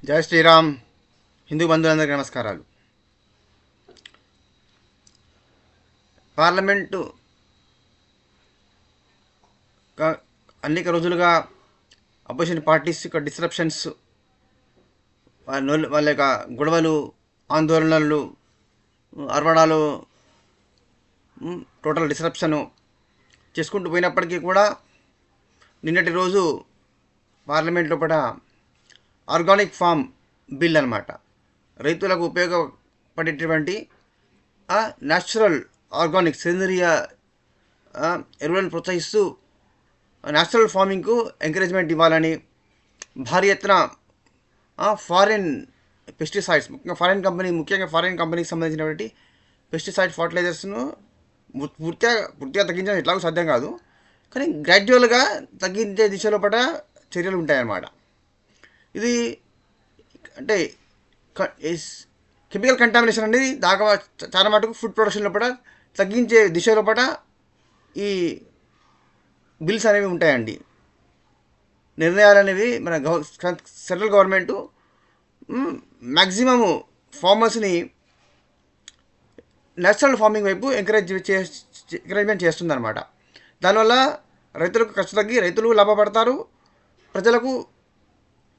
జై శ్రీరామ్. హిందూ బంధువులందరికీ నమస్కారాలు. పార్లమెంటు అనేక రోజులుగా అపోజిషన్ పార్టీస్ యొక్క డిస్రప్షన్స్, వాళ్ళ యొక్క గొడవలు, ఆందోళనలు, అరవడాలు, టోటల్ డిస్రప్షను చేసుకుంటూ పోయినప్పటికీ కూడా నిన్నటి రోజు పార్లమెంట్ లోపల ఆర్గానిక్ ఫామ్ బిల్ అనమాట, రైతులకు ఉపయోగపడేటువంటి న్యాచురల్ ఆర్గానిక్ సేంద్రియ ఎరువులను ప్రోత్సహిస్తూ న్యాచురల్ ఫార్మింగ్కు ఎంకరేజ్మెంట్ ఇవ్వాలని భారీ ఎత్తున ఫారిన్ పెస్టిసైడ్స్, ముఖ్యంగా ఫారిన్ కంపెనీకి సంబంధించినటువంటి పెస్టిసైడ్ ఫర్టిలైజర్స్ను పూర్తిగా తగ్గించడం ఎట్లాగో సాధ్యం కాదు, కానీ గ్రాడ్యువల్గా తగ్గించే దిశలో పట చర్యలు ఉంటాయన్నమాట. ఇది అంటే కెమికల్ కంటామినేషన్ అనేది చాలా మటుకు ఫుడ్ ప్రొడక్షన్ లోపల తగ్గించే దిశ లోపల ఈ బిల్స్ అనేవి ఉంటాయండి. నిర్ణయాలు అనేవి మన సెంట్రల్ గవర్నమెంటు మ్యాక్సిమము ఫార్మర్స్ని నేచురల్ ఫార్మింగ్ వైపు ఎంకరేజ్మెంట్ చేస్తుందన్నమాట. దానివల్ల రైతులకు ఖర్చు తగ్గి రైతులు లాభపడతారు, ప్రజలకు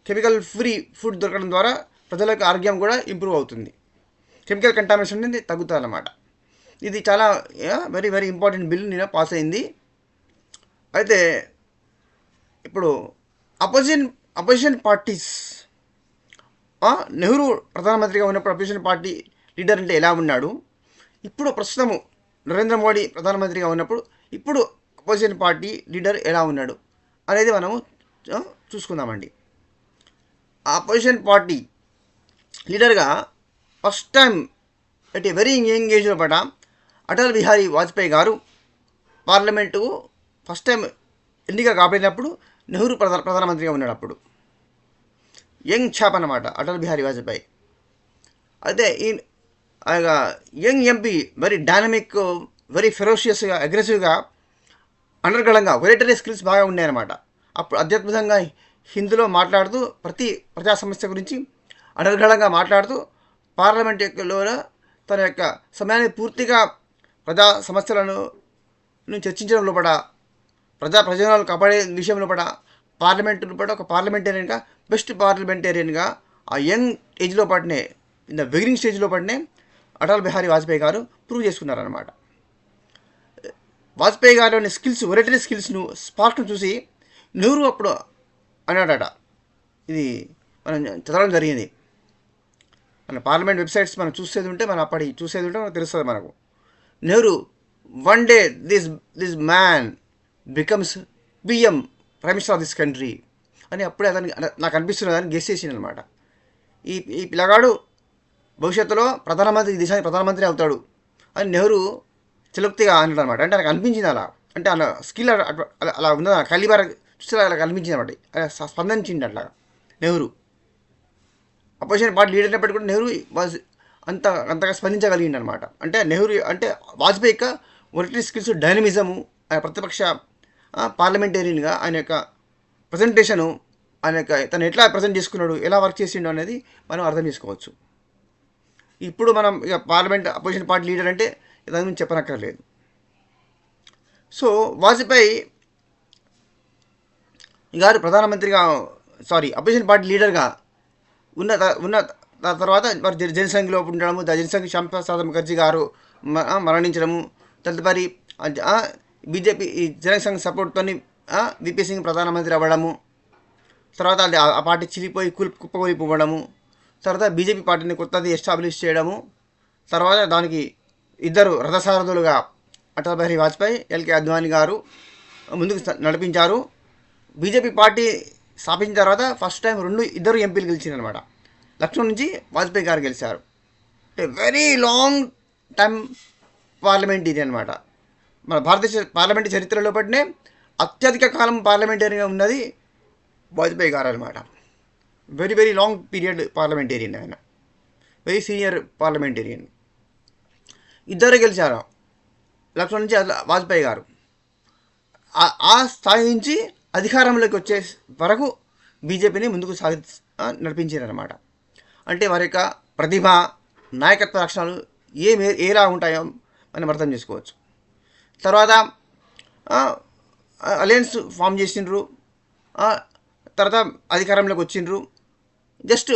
కెమికల్ ఫ్రీ ఫుడ్ దొరకడం ద్వారా ప్రజలకు ఆరోగ్యం కూడా ఇంప్రూవ్ అవుతుంది, కెమికల్ కంటామినేషన్ అనేది తగ్గుతుంది అన్నమాట. ఇది చాలా వెరీ వెరీ ఇంపార్టెంట్ బిల్ నిన్న పాస్ అయింది. అయితే ఇప్పుడు అపోజిషన్ పార్టీస్, నెహ్రూ ప్రధానమంత్రిగా ఉన్నప్పుడు అపోజిషన్ పార్టీ లీడర్ అంటే ఎలా ఉన్నాడు, ఇప్పుడు ప్రస్తుతము నరేంద్ర మోడీ ప్రధానమంత్రిగా ఉన్నప్పుడు ఇప్పుడు అపోజిషన్ పార్టీ లీడర్ ఎలా ఉన్నాడు అనేది మనము చూసుకుందామండి. అపోజిషన్ పార్టీ లీడర్గా first time at a very young ఏజ్లో పట అటల్ బిహారీ వాజ్పేయి గారు పార్లమెంటు ఫస్ట్ టైం ఎన్నిక కాబడినప్పుడు నెహ్రూ ప్రధానమంత్రిగా ఉన్నాడు. అప్పుడు యంగ్ ఛాప్ అన్నమాట అటల్ బిహారీ వాజ్పేయి. అయితే ఈ young MP very dynamic, very ఫెరోషియస్గా, అగ్రెసివ్గా, అనర్గళంగా, ఒరేటరీ స్కిల్స్ బాగా ఉన్నాయన్నమాట. అప్పుడు అత్యద్భుతంగా హిందీలో మాట్లాడుతూ ప్రతి ప్రజా సమస్య గురించి అనర్గళంగా మాట్లాడుతూ పార్లమెంట్ లో తన యొక్క సమయాన్ని పూర్తిగా ప్రజా సమస్యలను చర్చించడం లోపల, ప్రయోజనాలు కాపాడే విషయంలో పడ పార్లమెంట్ లోపల ఒక పార్లమెంటేరియన్గా, బెస్ట్ పార్లమెంటేరియన్గా ఆ యంగ్ ఏజ్లో పడినే, ఇన్ ద బిగినింగ్ స్టేజ్లో పడినే అటల్ బిహారీ వాజ్పేయి గారు ప్రూవ్ చేసుకున్నారనమాట. వాజ్పేయి గారిలోని స్కిల్స్, ఒరేటరీ స్కిల్స్ను, స్పార్క్ను చూసి నెహ్రూ అప్పుడు అన్నాడట. ఇది మనం చదవడం జరిగింది. మన పార్లమెంట్ వెబ్సైట్స్ మనం చూసేది ఉంటే మనకు తెలుస్తుంది మనకు. Nehru, one day this man becomes PM, prime minister of this country అని అప్పుడే అతనికి నాకు అనిపిస్తున్నదని గెస్ చేసింది అనమాట. ఈ పిల్లగాడు భవిష్యత్తులో దేశానికి ప్రధానమంత్రి అవుతాడు అని నెహ్రూ చిలుక్తిగా అన్నాడు అనమాట. అంటే నాకు అనిపించింది అలా, అంటే అలా స్కిల్ అలా ఉన్నది, కలిబార చూస్తే అలా కనిపించింది అనమాట. స్పందించింది అట్లా నెహ్రూ. అపోజిషన్ పార్టీ లీడర్ అయినప్పటికీ కూడా నెహ్రూ అంతగా స్పందించగలిగింది అనమాట. అంటే నెహ్రూ అంటే వాజ్పేయి యొక్క ఒరిటరీ స్కిల్స్, డైనమిజము, ఆయన ప్రతిపక్ష పార్లమెంటేరియన్గా ఆయన యొక్క ప్రజెంటేషను, ఆయన యొక్క తను ఎట్లా ప్రజెంట్ చేసుకున్నాడు, ఎలా వర్క్ చేసిండు అనేది మనం అర్థం చేసుకోవచ్చు. ఇప్పుడు మనం ఇక అపోజిషన్ పార్టీ లీడర్ అంటే దాని గురించి చెప్పనక్కర్లేదు. సో వాజ్పేయి గారు అపోజిషన్ పార్టీ లీడర్గా ఉన్న తర్వాత జనసంఘ్లో ఉండడము, జనసంఘ్ శ్యాంప్రసాద్ ముఖర్జీ గారు మరణించడము, తదుపరి బీజేపీ జనసంఘ్ సపోర్ట్తో విపి సింగ్ ప్రధానమంత్రి అవ్వడము, తర్వాత ఆ పార్టీ చిలిపోయి కుప్పకూలిపోవడము, తర్వాత బీజేపీ పార్టీని కొత్తది ఎస్టాబ్లిష్ చేయడము, తర్వాత దానికి ఇద్దరు రథసారథులుగా అటల్ బిహారీ వాజ్పేయి, ఎల్కే అద్వానీ గారు ముందుకు నడిపించారు. బీజేపీ పార్టీ స్థాపించిన తర్వాత ఫస్ట్ టైం ఇద్దరు ఎంపీలు గెలిచారనమాట. లక్నో నుంచి వాజ్పేయి గారు గెలిచారు. అంటే వెరీ లాంగ్ టైం పార్లమెంటేరియన్ అనమాట. మన భారతదేశ పార్లమెంటు చరిత్రలో పట్టినే అత్యధిక కాలం పార్లమెంటేరియన్గా ఉన్నది వాజ్పేయి గారు అనమాట. Very very long period parliamentarian ఆయన, వెరీ సీనియర్ పార్లమెంటేరియన్. ఇద్దరు గెలిచారు లక్నో నుంచి వాజ్పేయి గారు. ఆ స్థాయి నుంచి అధికారంలోకి వచ్చే వరకు బీజేపీని ముందుకు నడిపించారన్నమాట. అంటే వారి యొక్క ప్రతిభ, నాయకత్వ లక్షణాలు ఎలా ఉంటాయో మనం అర్థం చేసుకోవచ్చు. తర్వాత అలయన్స్ ఫామ్ చేసిండ్రు, తర్వాత అధికారంలోకి వచ్చిండ్రు. జస్ట్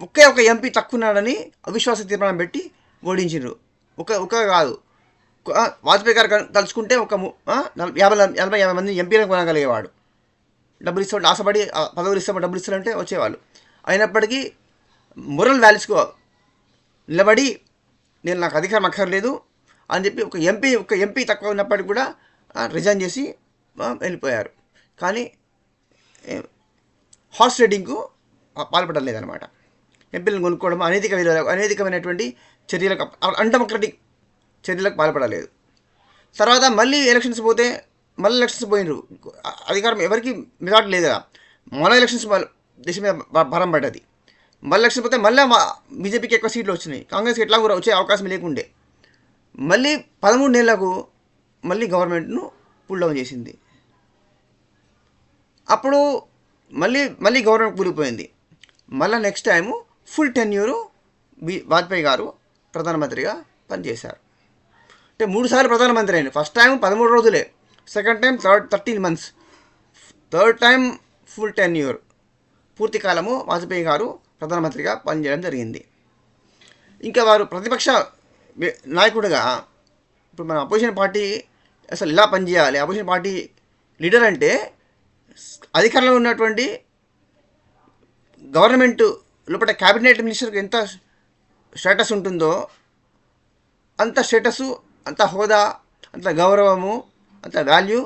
ఒక ఎంపీ తక్కువన్నాడని అవిశ్వాస తీర్మానం పెట్టి ఓడించిండ్రు. ఒక కాదు, వాజ్పేయి గారు తలుచుకుంటే 50 మంది ఎంపీలను కొనగలిగేవాడు. డబ్బులు ఇస్తామంటే ఆశపడి పదవులు ఇస్తామంటే డబ్బులు ఇస్తారంటే వచ్చేవాళ్ళు. అయినప్పటికీ మొరల్ వాల్యూస్కు నిలబడి నాకు అధికారం అక్కర్లేదు అని చెప్పి ఒక ఎంపీ తక్కువ ఉన్నప్పటికీ కూడా రిజైన్ చేసి వెళ్ళిపోయారు. కానీ హార్స్ రైడింగ్కు పాల్పడలేదన్నమాట. ఎంపీలను కొనుక్కోవడం అనైతికమైనటువంటి చర్యలకు, అన్డెమోక్రటిక్ చర్యలకు పాల్పడలేదు. తర్వాత మళ్ళీ ఎలక్షన్స్ పోయినరు. అధికారం ఎవరికి మెజార్టీ లేదు కదా. మళ్ళీ ఎలక్షన్స్ దేశం మీద భారం పడ్డది. మళ్ళీ ఎలక్షన్ పోతే మళ్ళీ బీజేపీకి ఎక్కువ సీట్లు వచ్చినాయి. కాంగ్రెస్కి ఎట్లా కూడా వచ్చే అవకాశం లేకుండే. మళ్ళీ 13 నెలలకు మళ్ళీ గవర్నమెంట్ను పుల్ డౌన్ చేసింది. అప్పుడు మళ్ళీ గవర్నమెంట్ కూలిపోయింది. మళ్ళీ next time full tenure Vajpayee గారు ప్రధానమంత్రిగా పనిచేశారు. అంటే 3 సార్లు ప్రధానమంత్రి అయింది. ఫస్ట్ టైం 13 రోజులే, second time 13 months, third time full tenure, పూర్తి కాలము వాజ్పేయి గారు ప్రధానమంత్రిగా పనిచేయడం జరిగింది. ఇంకా వారు ప్రతిపక్ష నాయకుడిగా ఇప్పుడు మన అపోజిషన్ పార్టీ అసలు ఇలా పనిచేయాలి. అపోజిషన్ పార్టీ లీడర్ అంటే అధికారంలో ఉన్నటువంటి గవర్నమెంట్ లోపల క్యాబినెట్ మినిస్టర్కి ఎంత స్టేటస్ ఉంటుందో అంత స్టేటస్, అంత హోదా, అంత గౌరవము, అంత వాల్యూ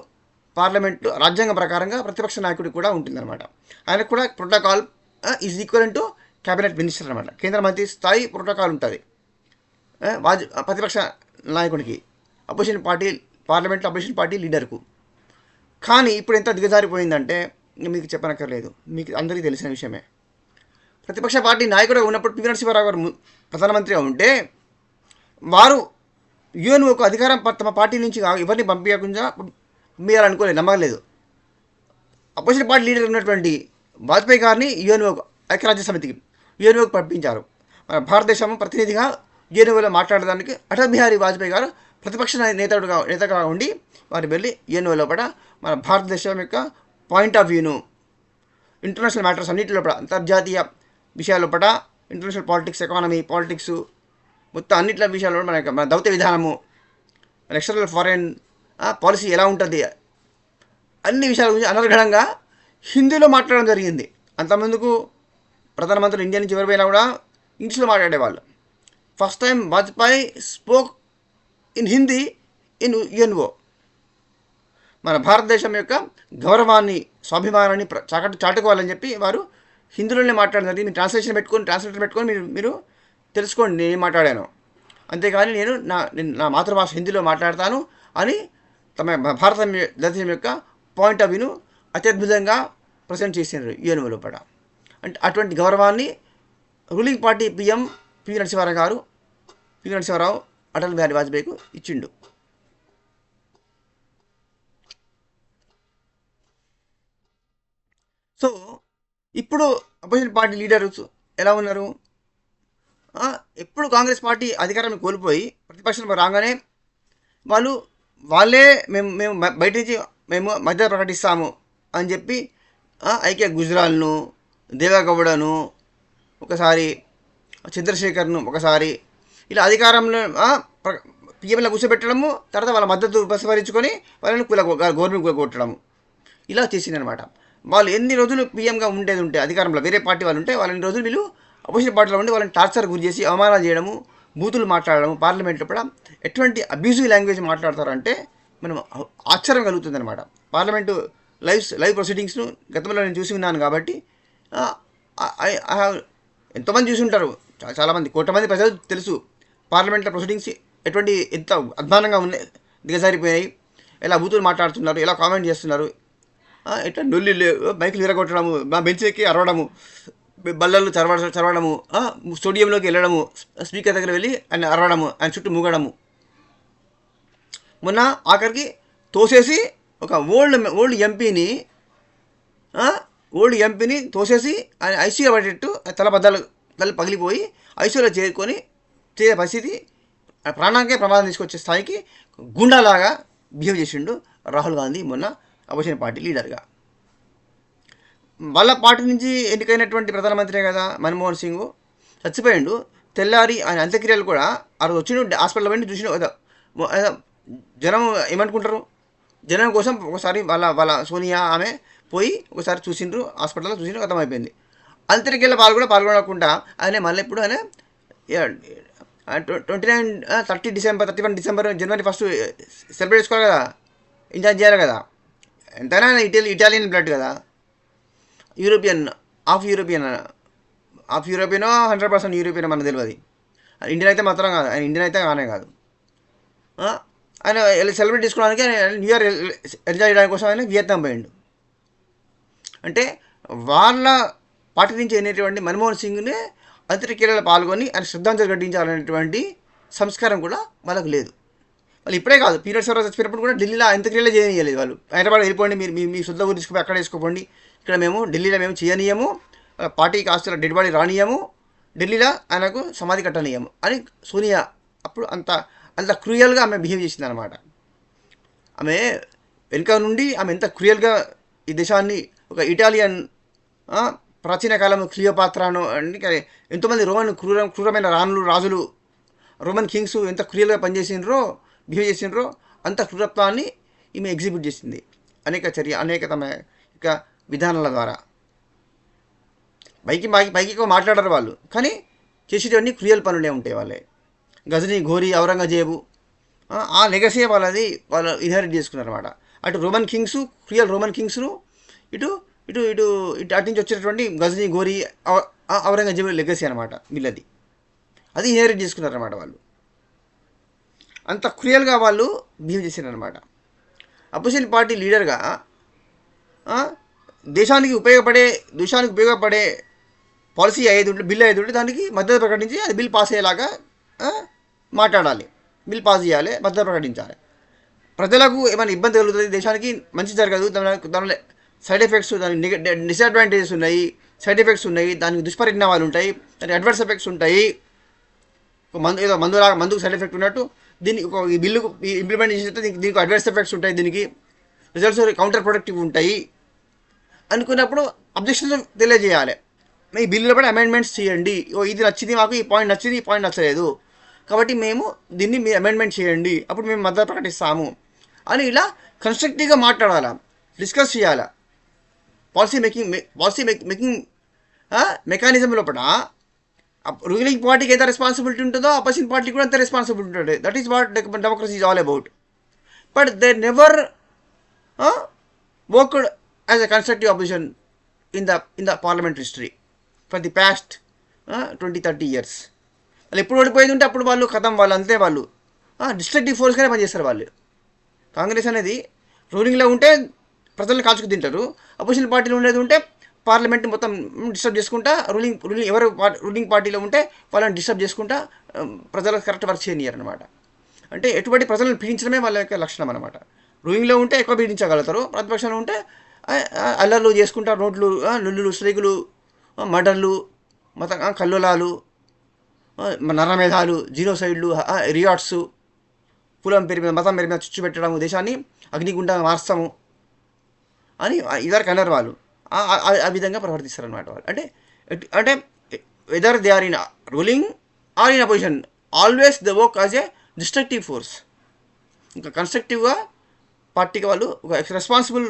పార్లమెంటు రాజ్యాంగం ప్రకారంగా ప్రతిపక్ష నాయకుడికి కూడా ఉంటుందన్నమాట. ఆయనకు కూడా protocol is equal to cabinet minister అనమాట. కేంద్ర మంత్రి స్థాయి ప్రోటోకాల్ ఉంటుంది ప్రతిపక్ష నాయకుడికి, అపోజిషన్ పార్టీ పార్లమెంట్లో అపోజిషన్ పార్టీ లీడర్కు. కానీ ఇప్పుడు ఎంత దిగజారిపోయిందంటే మీకు చెప్పనక్కర్లేదు, మీకు అందరికీ తెలిసిన విషయమే. ప్రతిపక్ష పార్టీ నాయకుడిగా ఉన్నప్పుడు పివి నరసింహారావు గారు ప్రధానమంత్రిగా ఉంటే వారు యుఎన్ఓకు అధికారం తమ పార్టీ నుంచి ఎవరిని పంపించాలనుకోలేదు, నమ్మలేదు. అపోజిషన్ పార్టీ లీడర్ ఉన్నటువంటి వాజ్పేయి గారిని యుఎన్ఓకు, ఐక్యరాజ్య సమితికి యుఎన్ఓకు పంపించారు. మన భారతదేశం ప్రతినిధిగా యుఎన్ఓలో మాట్లాడడానికి అటల్ బిహారీ వాజ్పేయి గారు ప్రతిపక్ష నేతగా ఉండి వారు వెళ్ళి యుఎన్ఓ లోపల మన భారతదేశం యొక్క పాయింట్ ఆఫ్ వ్యూను, ఇంటర్నేషనల్ మ్యాటర్స్ అన్నింటి లోపల, అంతర్జాతీయ విషయాల లోపల, ఇంటర్నేషనల్ పాలిటిక్స్, ఎకానమీ, పాలిటిక్స్ మొత్తం అన్నింటి విషయాల్లో మన దౌత్య విధానము, మన ఎక్స్టర్నల్ ఫారెన్ పాలసీ ఎలా ఉంటుంది, అన్ని విషయాల గురించి అనర్గళంగా హిందీలో మాట్లాడడం జరిగింది. అంతమందుకు ప్రధానమంత్రి ఇండియా నుంచి ఎవరిపోయినా కూడా ఇంగ్లీష్లో మాట్లాడేవాళ్ళు. First time Vajpayee spoke in Hindi in UNO. మన భారతదేశం యొక్క గౌరవాన్ని, స్వాభిమానాన్ని చాటుకోవాలని చెప్పి వారు హిందీలోనే మాట్లాడడం జరిగింది. మీరు ట్రాన్స్లేటర్ పెట్టుకొని మీరు తెలుసుకోండి నేను ఏం మాట్లాడాను. అంతేకాని నేను నా మాతృభాష హిందీలో మాట్లాడతాను అని తమ భారతదేశం యొక్క పాయింట్ ఆఫ్ వ్యూను అత్యద్భుతంగా ప్రజెంట్ చేసినారు యుఎన్ఓ లోపల. అంటే అటువంటి గౌరవాన్ని ruling party PM PV Narasimha Rao Atal Bihari వాజ్పేయికు ఇచ్చిండు. సో ఇప్పుడు అపోజిషన్ పార్టీ లీడర్స్ ఎలా ఉన్నారు? ఎప్పుడు కాంగ్రెస్ పార్టీ అధికారాన్ని కోల్పోయి ప్రతిపక్షంలో రాగానే వాళ్ళే మేము బయట నుంచి మేము మద్దతు ప్రకటిస్తాము అని చెప్పి ఐకే గుజరాల్ను, దేవేగౌడను, ఒకసారి చంద్రశేఖర్ను, ఒకసారి ఇలా అధికారంలో పిఎంలో కూర్చోబెట్టడము, తర్వాత వాళ్ళ మద్దతు ఉపసంహరించుకొని వాళ్ళని గవర్నమెంట్ కూలగొట్టడము, ఇలా చేసిందనమాట. వాళ్ళు ఎన్ని రోజులు పిఎంగా ఉంటే అధికారంలో వేరే పార్టీ వాళ్ళు ఉంటే వాళ్ళని రోజులు వీళ్ళు అపోజిషన్ పార్టీలో ఉండి వాళ్ళని టార్చర్ గురి చేసి అవమానాలు చేయడము, బూతులు మాట్లాడడము, పార్లమెంట్లో కూడా ఎటువంటి అబ్యూజివ్ లాంగ్వేజ్ మాట్లాడతారంటే మనం ఆశ్చర్యం కలుగుతుందన్నమాట. పార్లమెంటు లైవ్ ప్రొసీడింగ్స్ను గతంలో నేను చూసి ఉన్నాను కాబట్టి ఎంతోమంది చూసి ఉంటారు, చాలామంది కోట్ల మంది ప్రజలు తెలుసు పార్లమెంట్లో ప్రొసీడింగ్స్ ఎంత అధ్వానంగా ఉన్నాయి, దిగజారిపోయాయి, ఎలా బూతులు మాట్లాడుతున్నారు, ఎలా కామెంట్ చేస్తున్నారు, ఎట్లా నొల్లి బైకులు విరగొట్టడము, బెంచ్ ఎక్కి అరవడము, బల్లలు చరవడము, స్టూడియంలోకి వెళ్ళడము, స్పీకర్ దగ్గర వెళ్ళి ఆయన అరవడము, ఆయన చుట్టూ మూగడము. మొన్న ఆఖరికి తోసేసి ఒక ఓల్డ్ ఎంపీని ఓల్డ్ ఎంపీని తోసేసి ఆయన ఐసీయూలో పడేట్టు తల పగిలిపోయి ఐసీయూలో చేరుకొని చేసే పరిస్థితి, ప్రాణానికే ప్రమాదం తీసుకొచ్చే స్థాయికి గుండాలాగా బిహేవ్ చేసిండు రాహుల్ గాంధీ మొన్న అపోజిషన్ పార్టీ లీడర్గా. వాళ్ళ పార్టీ నుంచి ఎన్నికైనటువంటి ప్రధానమంత్రే కదా మన్మోహన్ సింగ్, చచ్చిపోయిండు. తెల్లారి ఆయన అంత్యక్రియలు కూడా ఆ రోజు వచ్చిండు, హాస్పిటల్ పోయి చూసిన. జనం ఏమనుకుంటారు, జనం కోసం ఒకసారి వాళ్ళ సోనియా ఆమె పోయి ఒకసారి చూసిండ్రు, హాస్పిటల్లో చూసిండ్రు, అర్థమైపోయింది. అంత్యక్రియల పాల్గొనకుండా ఆయన మళ్ళీ ఇప్పుడు ఆయన 31 డిసెంబర్ జనవరి 1 సెలబ్రేట్ చేసుకోవాలి కదా, ఎంజాయ్ చేయాలి కదా. ఎంతైనా ఇటాలియన్ బ్లడ్ కదా, యూరోపియన్, హాఫ్ యూరోపియనో 100% యూరోపియన్ మనకు తెలియదు. ఇండియన్ అయితే మాత్రం కాదు, ఆయన ఇండియన్ అయితే కానే కాదు. ఆయన సెలబ్రేట్ చేసుకోవడానికి న్యూ ఇయర్ ఎంజాయ్ చేయడానికి కోసం ఆయన వియత్నాం పోయిండు. అంటే వాళ్ళ పార్టీ నుంచి అయినటువంటి మన్మోహన్ సింగ్ని అంత్యక్రియలో పాల్గొని ఆయన శ్రద్ధాంజలి ఘటించాలనేటువంటి సంస్కారం కూడా వాళ్ళకు లేదు. వాళ్ళు ఇప్పుడే కాదు, పీరియడ్ సర్వర్ చచ్చిపోయినప్పుడు కూడా ఢిల్లీలో అంత్యక్రియలు చేయనీయలేదు. వాళ్ళు హైదరాబాద్ వెళ్ళిపోండి, మీరు మీ శుద్ధ ఊరు తీసుకుపోయి అక్కడ వేసుకోండి, ఇక్కడ మేము ఢిల్లీలో మేము చేయనీయము, పార్టీకి ఆస్తుల డెడ్ బాడీ రానియము, ఢిల్లీలో ఆయనకు సమాధి కట్టనీయము అని సోనియా అప్పుడు అంత క్రూయల్గా ఆమె బిహేవ్ చేసింది అనమాట. ఆమె వెనుక నుండి ఆమె ఎంత క్రూయల్గా ఈ దేశాన్ని, ఒక ఇటాలియన్ ప్రాచీన కాలం క్లియోపాత్రాను ఎంతోమంది క్రూరమైన రాజులు రోమన్ కింగ్స్ ఎంత క్రూయల్గా పనిచేసినరో, బిహేవ్ చేసినరో అంత క్రూరత్వాన్ని ఈమె ఎగ్జిబిట్ చేసింది అనేక తమ ఇక విధానాల ద్వారా. పైకి మాట్లాడరు వాళ్ళు, కానీ చేసేటవన్నీ క్రూయల్ పనులే ఉంటాయి వాళ్ళే. గజనీ, ఘోరీ, ఔరంగజేబు ఆ లెగసీ వాళ్ళు ఇన్హెరిట్ చేసుకున్నారన్నమాట. అటు రోమన్ కింగ్స్, క్రూయల్ రోమన్ కింగ్స్ను, ఇటు ఇటు ఇటు ఇటు అటు నుంచి వచ్చేటటువంటి గజనీ, ఘోరీ, ఔరంగజేబు లెగసీ అనమాట వీళ్ళది. అది ఇన్హెరిట్ చేసుకున్నారన్నమాట వాళ్ళు. అంత క్రూయల్గా వాళ్ళు బిహేవ్ చేశారనమాట. అపోజిషన్ పార్టీ లీడర్గా దేశానికి ఉపయోగపడే పాలసీ బిల్ 5 ఉంటే దానికి మద్దతు ప్రకటించి అది బిల్ పాస్ అయ్యేలాగా మాట్లాడాలి, బిల్ పాస్ చేయాలి, మద్దతు ప్రకటించాలి. ప్రజలకు ఏమైనా ఇబ్బంది కలుగుతుంది, దేశానికి మంచి జరగదు, దానిలో సైడ్ ఎఫెక్ట్స్, దానికి డిసడ్వాంటేజెస్ ఉన్నాయి, సైడ్ ఎఫెక్ట్స్ ఉన్నాయి, దానికి దుష్పరిణామాలు ఉంటాయి, దానికి అడ్వర్స్ ఎఫెక్ట్స్ ఉంటాయి. మందుకు సైడ్ ఎఫెక్ట్ ఉన్నట్టు ఈ బిల్లుకు ఇంప్లిమెంట్ చేస్తే దీనికి అడ్వర్స్ ఎఫెక్ట్స్ ఉంటాయి, దీనికి రిజల్ట్స్ కౌంటర్ ప్రొడక్టివ్ ఉంటాయి అనుకున్నప్పుడు అబ్జెక్షన్స్ తెలియజేయాలి. ఈ బిల్లులో కూడా అమెండ్మెంట్స్ చేయండి, ఇది నచ్చింది మాకు, ఈ పాయింట్ నచ్చింది, ఈ పాయింట్ నచ్చలేదు, కాబట్టి మేము దీన్ని మీరు అమెండ్మెంట్ చేయండి, అప్పుడు మేము మద్దతు ప్రకటిస్తాము అని ఇలా కన్స్ట్రక్టివ్గా మాట్లాడాలా, డిస్కస్ చేయాలా. పాలసీ మేకింగ్ మెకానిజం లోపల రూలింగ్ పార్టీకి ఎంత రెస్పాన్సిబిలిటీ ఉంటుందో అపోజిషన్ పార్టీ కూడా అంత రెస్పాన్సిబిలిటీ ఉంటుంది. That is what democracy is all about. But they never worked as a constructive opposition in the parliament history for the past 20-30 years. వాళ్ళు ఎప్పుడు ఓడిపోయింది ఉంటే అప్పుడు వాళ్ళు వాళ్ళు అంతే, వాళ్ళు డిస్ట్రక్టివ్ ఫోర్స్గానే పనిచేస్తారు వాళ్ళు. కాంగ్రెస్ అనేది రూలింగ్లో ఉంటే ప్రజలను కాల్చుకు తింటారు, అపోజిషన్ పార్టీలో ఉండేది ఉంటే పార్లమెంట్ మొత్తం డిస్టర్బ్ చేసుకుంటా, రూలింగ్ పార్టీలో ఉంటే వాళ్ళని డిస్టర్బ్ చేసుకుంటా ప్రజలకు కరెక్ట్ వర్క్ చేయనియరు అనమాట. అంటే ఎటువంటి ప్రజలను పీడించడమే వాళ్ళ యొక్క లక్షణం అనమాట. రూలింగ్లో ఉంటే ఎక్కువ పీడించగలుగుతారు, ప్రతిపక్షంలో ఉంటే అల్లర్లు చేసుకుంటా, లొల్లులు, స్ట్రైకులు, మర్డర్లు, కల్లోలాలు, నరమేధాలు, జీనోసైడ్లు, రియాట్స్, కులం పేరు మీద, మతం పేరు మీద చుచ్చు పెట్టడం, దేశాన్ని అగ్నిగుండంగా మార్స్తాము అని ఇదివరకు అన్నారు వాళ్ళు. ఆ విధంగా ప్రవర్తిస్తారు అనమాట వాళ్ళు. అంటే whether they are in ruling or in opposition, always the work as a destructive force. ఇంకా కన్స్ట్రక్టివ్గా పార్టీగా వాళ్ళు ఒక రెస్పాన్సిబుల్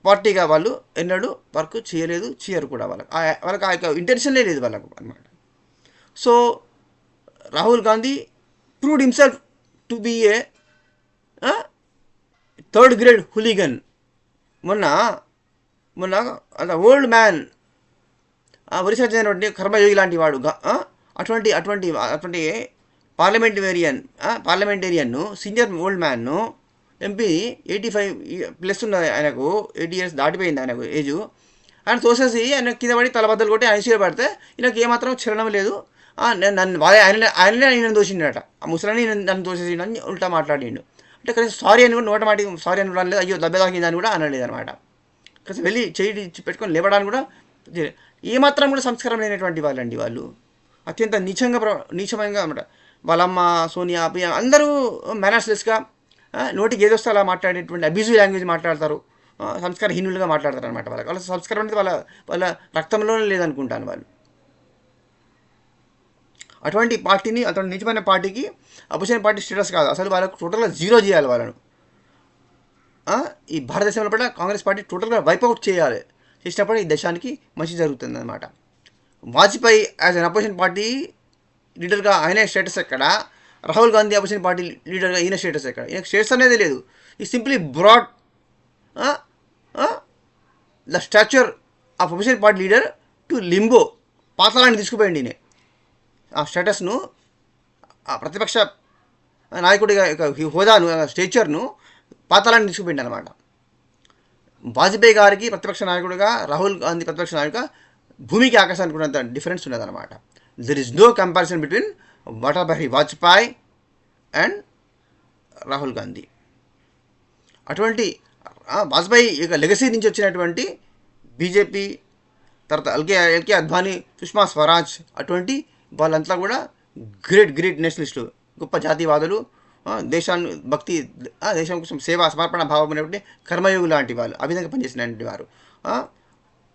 పార్టీగా వాళ్ళు ఎన్నడూ వర్క్ చేయరు కూడా. వాళ్ళకి ఆ యొక్క ఇంటెన్షన్లే లేదు వాళ్ళకు అనమాట. So Rahul Gandhi proved himself to be a third grade hooligan. మొన్న అంత ఓల్డ్ మ్యాన్, ఒరిస్సా చెందినటువంటి కర్మయోగి లాంటి వాడు, అటువంటి పార్లమెంటేరియన్ను, సీనియర్ ఓల్డ్ మ్యాన్ను, ఎంపీ 85+ ఉన్నది ఆయనకు, 80 years దాటిపోయింది ఆయనకు ఏజు. ఆయన తోసేసి ఆయన కింద పడి తలబద్దలు కొట్టి ఆయన సీర పడితే ఈయనకి ఏమాత్రం చలనం లేదు. ఆయననే నేను దోషిండట, ఆ ముసలని నన్ను తోసేసి అని ఉల్టా మాట్లాడిండు. అంటే కనీసం సారీ అని కూడా సారీ అని కూడా అనలేదు, అయ్యో దెబ్బ తాకిందని కూడా అనలేదు అనమాట. కొంచెం వెళ్ళి చేయి పెట్టుకొని లేవడానికి కూడా ఏమాత్రం కూడా సంస్కారం లేనటువంటి వాళ్ళండి వాళ్ళు. అత్యంత నీచంగా అన్నమాట. వాళ్ళమ్మ, సోనియా, ప్రియా అందరూ మేనర్స్లెస్గా నోటికి ఏదొస్తే అలా మాట్లాడేటువంటి అబ్యూజివ్ లాంగ్వేజ్ మాట్లాడతారు. సంస్కారహీనులుగా మాట్లాడతారు అనమాట. వాళ్ళ సంస్కారం అనేది వాళ్ళ వాళ్ళ రక్తంలోనే లేదనుకుంటాను వాళ్ళు. అటువంటి పార్టీని, అటువంటి నిజమైన పార్టీకి అపోజిషన్ పార్టీ స్టేటస్ కాదు, అసలు వాళ్ళకు టోటల్గా జీరో చేయాలి వాళ్ళను. ఈ భారతదేశంలో కూడా కాంగ్రెస్ పార్టీ టోటల్గా వైపౌట్ చేయాలి. చేసినప్పుడు ఈ దేశానికి మంచి జరుగుతుంది అనమాట. Vajpayee as an opposition party లీడర్గా ఆయన స్టేటస్ ఎక్కడ, రాహుల్ గాంధీ అపోజిషన్ పార్టీ లీడర్గా ఈయన స్టేటస్ ఎక్కడ? ఈయన స్టేటస్ అనేది లేదు. ఈ simply brought the stature of opposition party leader to limbo, పాతాళాన్ని తీసుకుపోయింది ఈయన. ఆ స్టేటస్ను, ఆ ప్రతిపక్ష నాయకుడిగా హోదాను, స్టేచర్ను పాతాళాన్ని తీసుకుపోయింది అనమాట. వాజ్పేయి గారికి ప్రతిపక్ష నాయకుడిగా, రాహుల్ గాంధీ ప్రతిపక్ష నాయకుడిగా భూమికి ఆకాశానికి ఉన్నంత డిఫరెన్స్ ఉన్నదన్నమాట. There is no comparison between Atal Bihari Vajpayee and Rahul Gandhi. అటువంటి వాజ్పేయి యొక్క లెగసీ నుంచి వచ్చినటువంటి బీజేపీ, తర్వాత ఎల్కే అద్వానీ, సుష్మా స్వరాజ్, అటువంటి వాళ్ళంతా కూడా గ్రేట్ నేషనలిస్టులు, గొప్ప జాతీయవాదులు, దేశాన్ని భక్తి, దేశం కోసం సేవ సమర్పణ భావం అనేటువంటి కర్మయోగి లాంటి వాళ్ళు, ఆ విధంగా పనిచేసినటువంటి వారు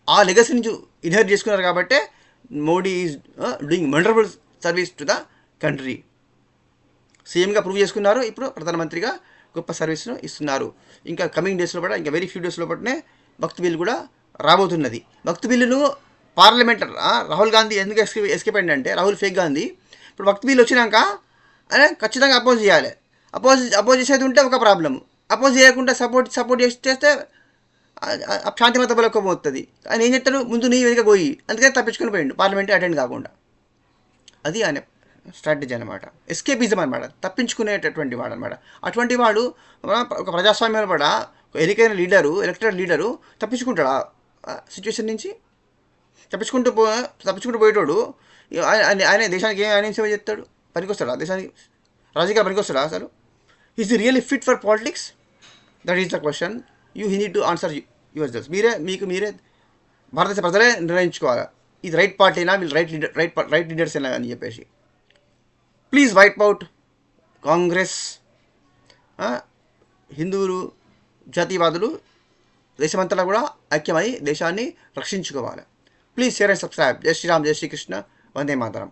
ఆ లెగసీ నుంచి ఇన్హెరిట్ చేసుకున్నారు. కాబట్టే Modi is doing wonderful service to the country. సీఎంగా ప్రూవ్ చేసుకున్నారు, ఇప్పుడు ప్రధానమంత్రిగా గొప్ప సర్వీస్ను ఇస్తున్నారు. ఇంకా కమింగ్ డేస్లో కూడా, ఇంకా వెరీ ఫ్యూ డేస్లో పట్టినే భక్తి బిల్లు కూడా రాబోతున్నది. భక్తి బిల్లును పార్లమెంట్ రాహుల్ గాంధీ ఎందుకు ఎస్కేప్ అయిందంటే, రాహుల్ ఫేక్ గాంధీ ఇప్పుడు భక్తి బిల్లు వచ్చినాక ఖచ్చితంగా అపోజ్ చేయాలి. అపోజ్ చేసేది ఉంటే ఒక ప్రాబ్లము, అపోజ్ చేయకుండా సపోర్ట్ చేస్తే శాంతిమత బలకం అవుతుంది. ఆయన ఏం చెప్తాడు, ముందు నీ వెనుక పోయి, అందుకని తప్పించుకొని పోయిండు, పార్లమెంట్ అటెండ్ కాకుండా. అది ఆయన స్ట్రాటజీ అనమాట, ఎస్కేపిజం అనమాట, తప్పించుకునేటటువంటి వాడు అనమాట. అటువంటి వాడు ఒక ప్రజాస్వామ్యంలో కూడా ఎన్నికైన ఎలక్టెడ్ లీడరు తప్పించుకుంటాడు ఆ సిచ్యువేషన్ నుంచి. తప్పించుకుంటూ పోయేటోడు ఆయన దేశానికి ఆయన సేవ చేస్తాడు? పనికొస్తాడా దేశానికి? రాజకీయాలు పనికొస్తాడా అసలు? Is really fit for politics? That is the question. You need to answer your self. మీరే భారతదేశ ప్రజలే నిర్ణయించుకోవాలి, ఇది రైట్ పార్టీనా, వీళ్ళు రైట్ లీడర్స్ అయినా అని చెప్పేసి. Please wipe out Congress. హిందువులు, జాతీయవాదులు దేశమంతటా కూడా ఐక్యమై దేశాన్ని రక్షించుకోవాలి. Please share and subscribe. జై శ్రీరామ్, జై శ్రీకృష్ణ, వందే మాతరం.